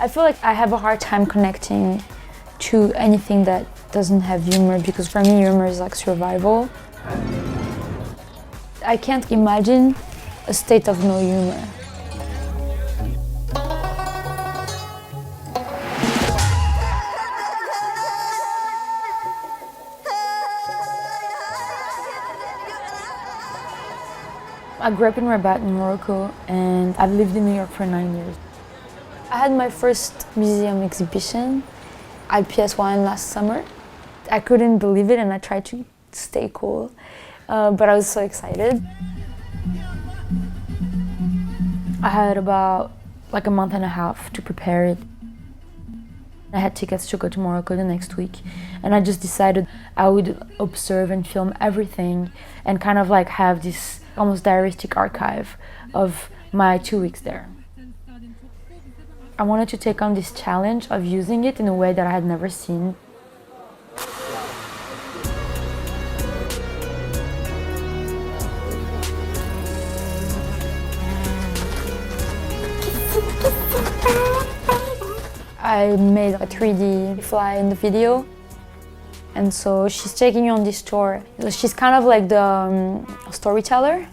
I feel like I have a hard time connecting to anything that doesn't have humor, because for me humor is like survival. I can't imagine a state of no humor. I grew up in Rabat in Morocco, and I've lived in New York for 9 years. I had my first museum exhibition at PS1 last summer. I couldn't believe it and I tried to stay cool, but I was so excited. I had about like a month and a half to prepare it. I had tickets to go to Morocco the next week, and I just decided I would observe and film everything and kind of like have this almost diaristic archive of my 2 weeks there. I wanted to take on this challenge of using it in a way that I had never seen. I made a 3D fly in the video, and so she's taking you on this tour. She's kind of like the storyteller.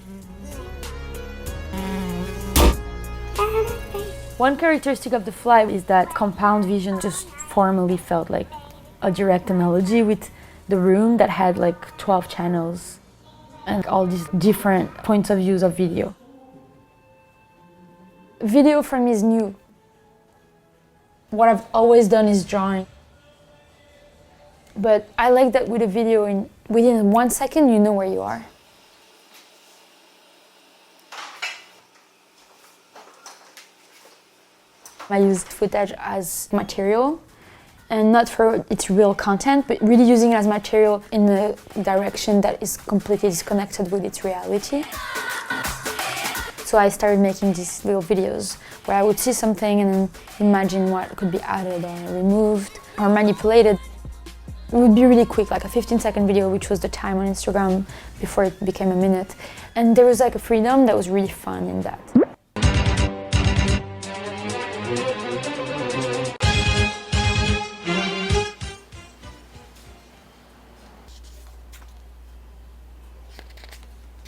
One characteristic of the fly is that compound vision just formally felt like a direct analogy with the room that had like 12 channels and all these different points of views of video. Video for me is new. What I've always done is drawing. But I like that with a video, within 1 second you know where you are. I use footage as material, and not for its real content, but really using it as material in a direction that is completely disconnected with its reality. So I started making these little videos where I would see something and then imagine what could be added or removed or manipulated. It would be really quick, like a 15-second video, which was the time on Instagram before it became a minute. And there was like a freedom that was really fun in that.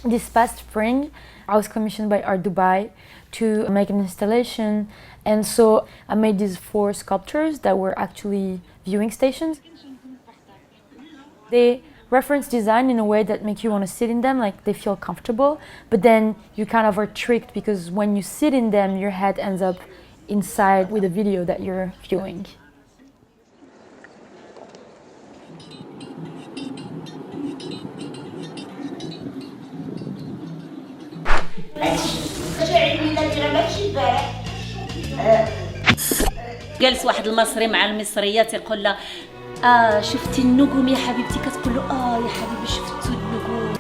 This past spring, I was commissioned by Art21 to make an installation, and so I made these 4 sculptures that were actually viewing stations. They reference design in a way that make you want to sit in them, like they feel comfortable, but then you kind of are tricked because when you sit in them, your head ends up inside with the video that you're viewing. جالس واحد المصري مع المصرية تيقول لها شفتي النجوم يا حبيبتي، كتقول له يا حبيبي شفتو النجوم.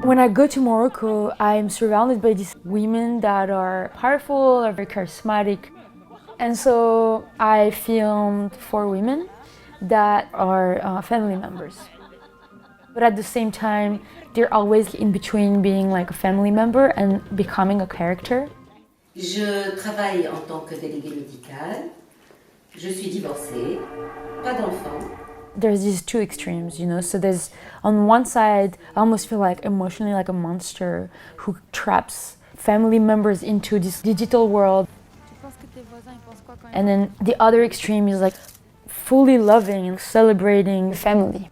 When I go to Morocco, I'm surrounded by these women that are powerful, are very charismatic. And so I filmed 4 women that are family members. But at the same time, they're always in between being like a family member and becoming a character. Je travaille en tant que déléguée médicale. Je suis divorcée, pas d'enfant. There's these 2 extremes, you know. So there's, on one side, I almost feel like emotionally like a monster who traps family members into this digital world. And then the other extreme is like fully loving and celebrating family.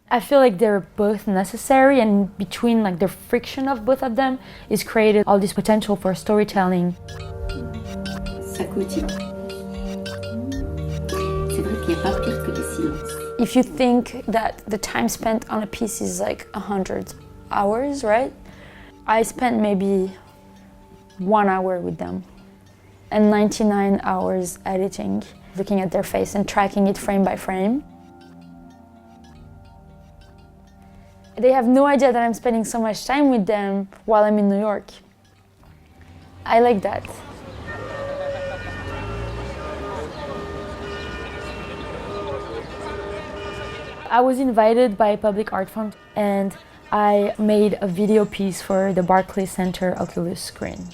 I feel like they're both necessary, and between like the friction of both of them is created all this potential for storytelling. If you think that the time spent on a piece is like 100 hours, right? I spent maybe 1 hour with them and 99 hours editing, looking at their face and tracking it frame by frame. They have no idea that I'm spending so much time with them while I'm in New York. I like that. I was invited by a public art fund, and I made a video piece for the Barclays Center Oculus screen.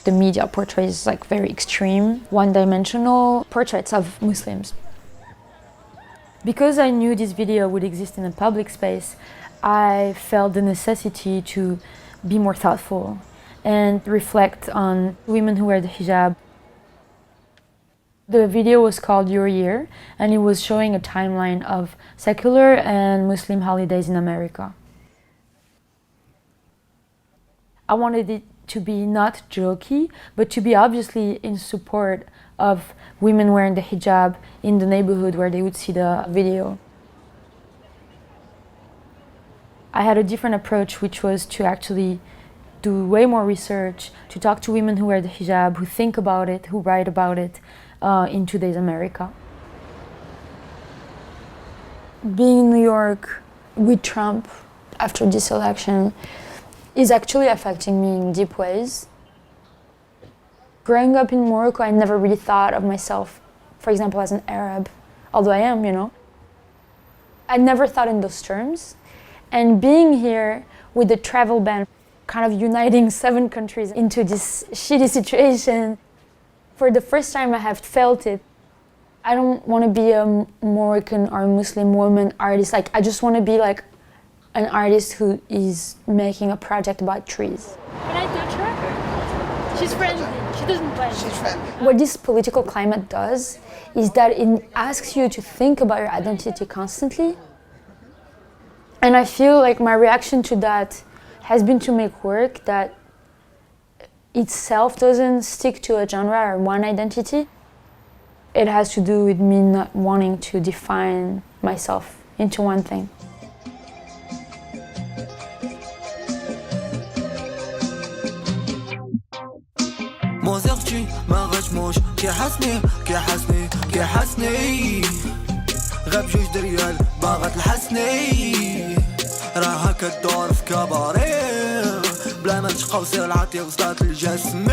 The media portrays like very extreme, one-dimensional portraits of Muslims. Because I knew this video would exist in a public space, I felt the necessity to be more thoughtful and reflect on women who wear the hijab. The video was called Your Year, and it was showing a timeline of secular and Muslim holidays in America. I wanted it to be not jokey, but to be obviously in support of women wearing the hijab in the neighborhood where they would see the video. I had a different approach, which was to actually do way more research, to talk to women who wear the hijab, who think about it, who write about it in today's America. Being in New York with Trump after this election is actually affecting me in deep ways. Growing up in Morocco, I never really thought of myself, for example, as an Arab, although I am, you know. I never thought in those terms. And being here with the travel ban, kind of uniting 7 countries into this shitty situation, for the first time I have felt it. I don't want to be a Moroccan or Muslim woman artist. Like, I just want to be like an artist who is making a project about trees. Can I touch her? She's friendly. She doesn't bite. She's friendly. What this political climate does is that it asks you to think about your identity constantly. And I feel like my reaction to that has been to make work that itself doesn't stick to a genre or one identity. It has to do with me not wanting to define myself into one thing. غاب جوج دريال باغت الحسني راها كدور في كباري بلا ما تشقى وصير العطيق صدات الجسمي